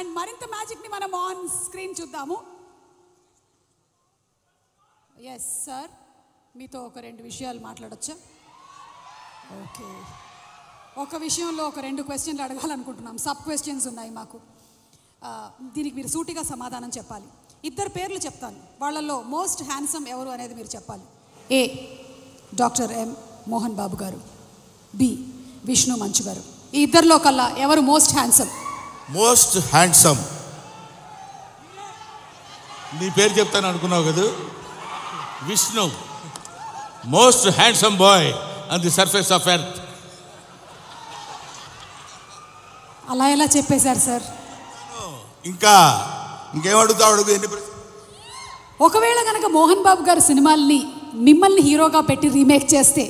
And మరింత మ్యాజిక్ని మనం on screen చూద్దాము. ఎస్ సార్, మీతో ఒక 2 విషయాలు మాట్లాడొచ్చా? ఓకే, ఒక విషయంలో ఒక 2 క్వశ్చన్లు అడగాలనుకుంటున్నాం. సబ్ క్వశ్చన్స్ ఉన్నాయి మాకు. దీనికి మీరు సూటిగా సమాధానం చెప్పాలి. 2 పేర్లు చెప్తాను, వాళ్ళల్లో మోస్ట్ హ్యాండ్సమ్ ఎవరు అనేది మీరు చెప్పాలి. ఏ డాక్టర్ ఎం మోహన్ బాబు గారు, బి విష్ణు మంచు గారు. ఈ 2లో కల్లా ఎవరు మోస్ట్ హ్యాండ్సమ్? మోస్ట్ హ్యాండ్సమ్ నీ పేరు చెప్తాను అనుకున్నావు కదా, Vishnu. Most handsome boy on the surface of earth. అలా ఎలా చెప్పేశారు సార్? ఇంకేమడుగుతావు అడుగు. ఒకవేళ కనుక మోహన్ బాబు గారు సినిమాల్ని మిమ్మల్ని హీరోగా పెట్టి రీమేక్ చేస్తే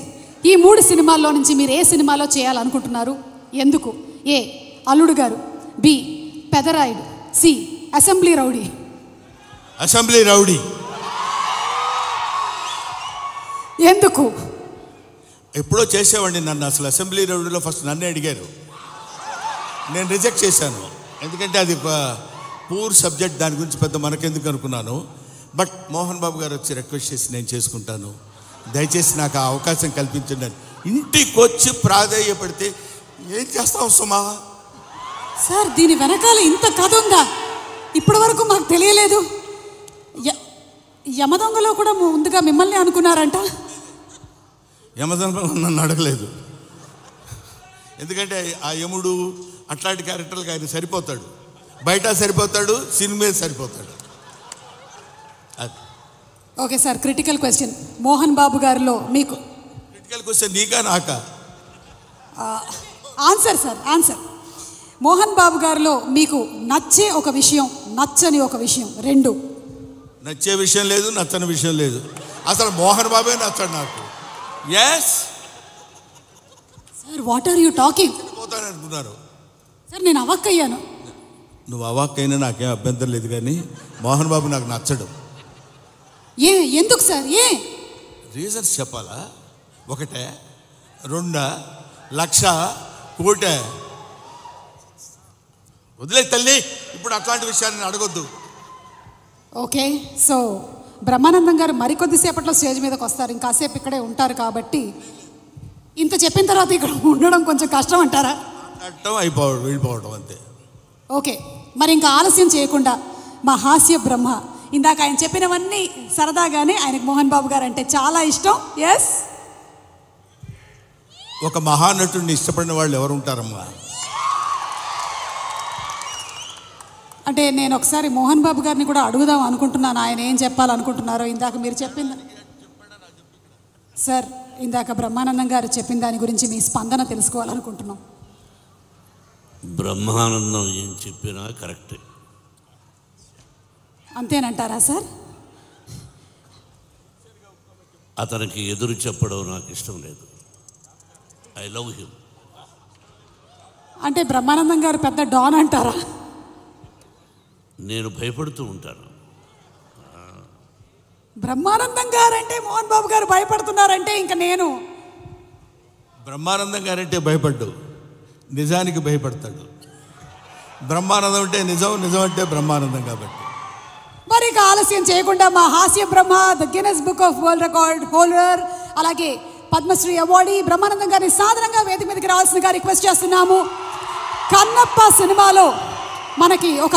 ఈ 3 సినిమాల్లో నుంచి మీరు ఏ సినిమాలో చేయాలనుకుంటున్నారు? ఎందుకు? A Alludu Garu, B Pedarayudu, C assembly rowdy. Assembly rowdy. ఎందుకు? ఎప్పుడో చేసేవాడిని నన్ను. అసలు అసెంబ్లీ రౌడీలో ఫస్ట్ నన్నే అడిగారు, నేను రిజెక్ట్ చేశాను. ఎందుకంటే అది పూర్ సబ్జెక్ట్, దాని గురించి పెద్ద మనకెందుకు అనుకున్నాను. బట్ మోహన్ బాబు గారు వచ్చి రిక్వెస్ట్ చేసి నేను చేసుకుంటాను, దయచేసి నాకు ఆ అవకాశం కల్పించండి అని ఇంటికి వచ్చి ప్రాధేయపడితే ఏం చేస్తాం సుమా? సార్, దీని వెనకాల ఇంత కథ ఉందా? ఇప్పటి వరకు మాకు తెలియలేదు. యమదొంగలో కూడా ముందుగా మిమ్మల్ని అనుకున్నారంట. యమదొంగ నన్ను అడగలేదు, ఎందుకంటే ఆ యముడు అట్లాంటి క్యారెక్టర్లకు ఆయన సరిపోతాడు. బయట సరిపోతాడు, సినిమా సరిపోతాడు. Okay sir, critical question. Mohan Babu గారిలో మీకు క్రిటికల్ క్వశ్చన్ నీకా నాకా? Answer sir, answer. Mohan Babu గారిలో మీకు నచ్చే ఒక విషయం, నచ్చని ఒక విషయం, 2. నచ్చే విషయం లేదు, నచ్చని విషయం లేదు. అసలు మోహన్ బాబే నచ్చాడు నాకు. Yes sir, what are you talking? పోతాను అనుకున్నారు సార్, నేను అవాక్కయ్యాను. నువ్వు అవాక్కైనా నాకేం అభ్యంతరం లేదు, కానీ మోహన్ బాబు నాకు నచ్చడు. ఎందుకు సార్? రీజన్స్ చెప్పాలా? 1, 2, లక్ష, కోటే? వదిలే తల్లి, ఇప్పుడు అట్లాంటి విషయాన్ని అడగొద్దు. ఓకే, సో బ్రహ్మానందం గారు మరికొద్దిసేపట్లో స్టేజ్ మీదకి వస్తారు, ఇంకాసేపు ఇక్కడే ఉంటారు కాబట్టి ఇంత చెప్పిన తర్వాత ఇక్కడ ఉండడం కొంచెం కష్టం అంటారా? వెళ్ళిపోవడం అంతే. ఓకే, మరి ఇంకా ఆలస్యం చేయకుండా మా హాస్య బ్రహ్మ, ఇందాక ఆయన చెప్పినవన్నీ సరదాగానే ఆయనకు మోహన్ బాబు గారు అంటే చాలా ఇష్టం. ఎస్, ఒక మహానటుడిని ఇష్టపడిన వాళ్ళు ఎవరు ఉంటారమ్మా? అంటే నేను ఒకసారి మోహన్ బాబు గారిని కూడా అడుగుదాం అనుకుంటున్నాను, ఆయన ఏం చెప్పాలనుకుంటున్నారో. ఇందాక మీరు చెప్పింది సార్, ఇందాక బ్రహ్మానందం గారు చెప్పిన దాని గురించి మీ స్పందన తెలుసుకోవాలనుకుంటున్నాం. బ్రహ్మానందం ఏం చెప్పినా కరెక్టే. అంతేనంటారా సార్? అతనికి ఎదురు చెప్పడం నాకు ఇష్టం లేదు. I love him. అంటే బ్రహ్మానందం గారు పెద్ద డాన్ అంటారా? నేను భయపడుతూ ఉంటాను. బ్రహ్మానందం గారు అంటే మోహన్ బాబు గారు భయపడుతున్నారంటే ఇంకా నేను బ్రహ్మానందం గారంటే భయపడ్డు, నిజానికి భయపడతాడు. బ్రహ్మానందం అంటే నిజం, నిజం అంటే బ్రహ్మానందం. కాబట్టి మరి ఇక ఆలస్యం చేయకుండా మా హాస్య బ్రహ్మ, the Guinness book of world record holder, అలాగే పద్మశ్రీ అవార్డీ బ్రహ్మానందం గారిని సాధారణంగా వేదిక మీదకి రావాల్సిందిగా రిక్వెస్ట్ చేస్తున్నాము. కన్నప్ప సినిమాలో మనకి ఒక